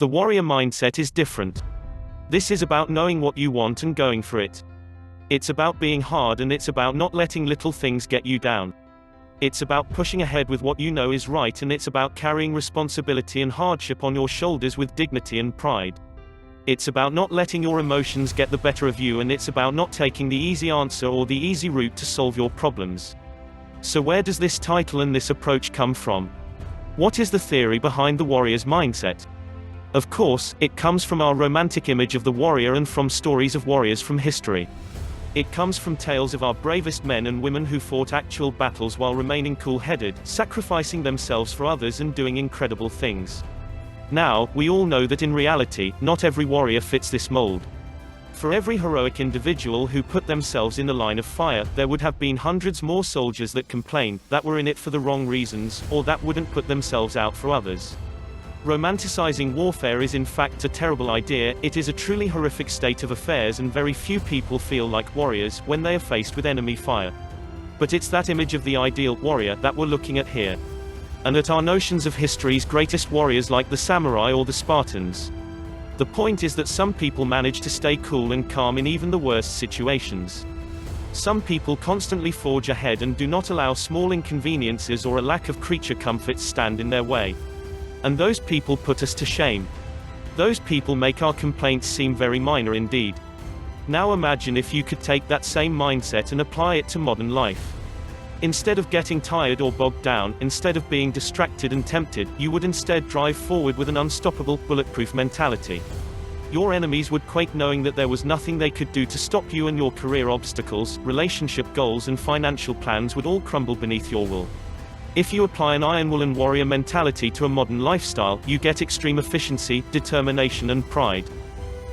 The warrior mindset is different. This is about knowing what you want and going for it. It's about being hard, and it's about not letting little things get you down. It's about pushing ahead with what you know is right, and it's about carrying responsibility and hardship on your shoulders with dignity and pride. It's about not letting your emotions get the better of you, and it's about not taking the easy answer or the easy route to solve your problems. So where does this title and this approach come from? What is the theory behind the warrior's mindset? Of course, it comes from our romantic image of the warrior and from stories of warriors from history. It comes from tales of our bravest men and women who fought actual battles while remaining cool-headed, sacrificing themselves for others and doing incredible things. Now, we all know that in reality, not every warrior fits this mold. For every heroic individual who put themselves in the line of fire, there would have been hundreds more soldiers that complained, that were in it for the wrong reasons, or that wouldn't put themselves out for others. Romanticizing warfare is in fact a terrible idea. It is a truly horrific state of affairs, and very few people feel like warriors when they are faced with enemy fire. But it's that image of the ideal warrior that we're looking at here. And at our notions of history's greatest warriors like the samurai or the Spartans. The point is that some people manage to stay cool and calm in even the worst situations. Some people constantly forge ahead and do not allow small inconveniences or a lack of creature comforts stand in their way. And those people put us to shame. Those people make our complaints seem very minor indeed. Now imagine if you could take that same mindset and apply it to modern life. Instead of getting tired or bogged down, instead of being distracted and tempted, you would instead drive forward with an unstoppable, bulletproof mentality. Your enemies would quake knowing that there was nothing they could do to stop you, and your career obstacles, relationship goals and financial plans would all crumble beneath your will. If you apply an iron will and warrior mentality to a modern lifestyle, you get extreme efficiency, determination and pride.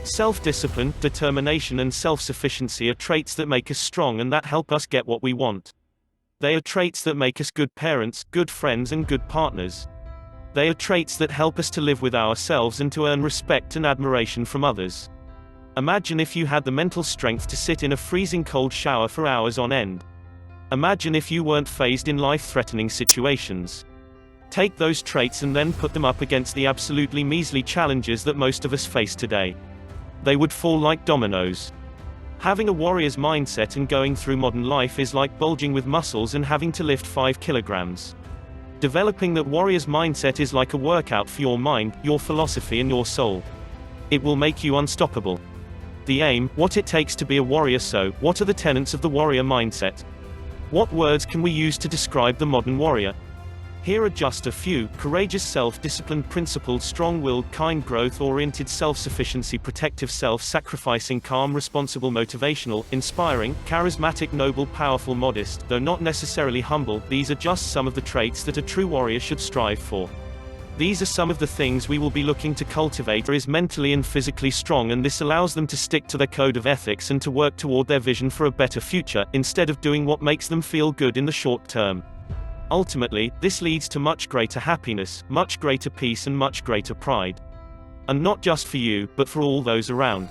Self-discipline, determination and self-sufficiency are traits that make us strong and that help us get what we want. They are traits that make us good parents, good friends and good partners. They are traits that help us to live with ourselves and to earn respect and admiration from others. Imagine if you had the mental strength to sit in a freezing cold shower for hours on end. Imagine if you weren't fazed in life-threatening situations. Take those traits and then put them up against the absolutely measly challenges that most of us face today. They would fall like dominoes. Having a warrior's mindset and going through modern life is like bulging with muscles and having to lift 5 kilograms. Developing that warrior's mindset is like a workout for your mind, your philosophy and your soul. It will make you unstoppable. The aim, what it takes to be a warrior. So, what are the tenets of the warrior mindset? What words can we use to describe the modern warrior? Here are just a few: courageous, self-disciplined, principled, strong-willed, kind, growth-oriented, self-sufficiency, protective, self-sacrificing, calm, responsible, motivational, inspiring, charismatic, noble, powerful, modest, though not necessarily humble. These are just some of the traits that a true warrior should strive for. These are some of the things we will be looking to cultivate. Is mentally and physically strong, and this allows them to stick to their code of ethics and to work toward their vision for a better future, instead of doing what makes them feel good in the short term. Ultimately, this leads to much greater happiness, much greater peace and much greater pride. And not just for you, but for all those around.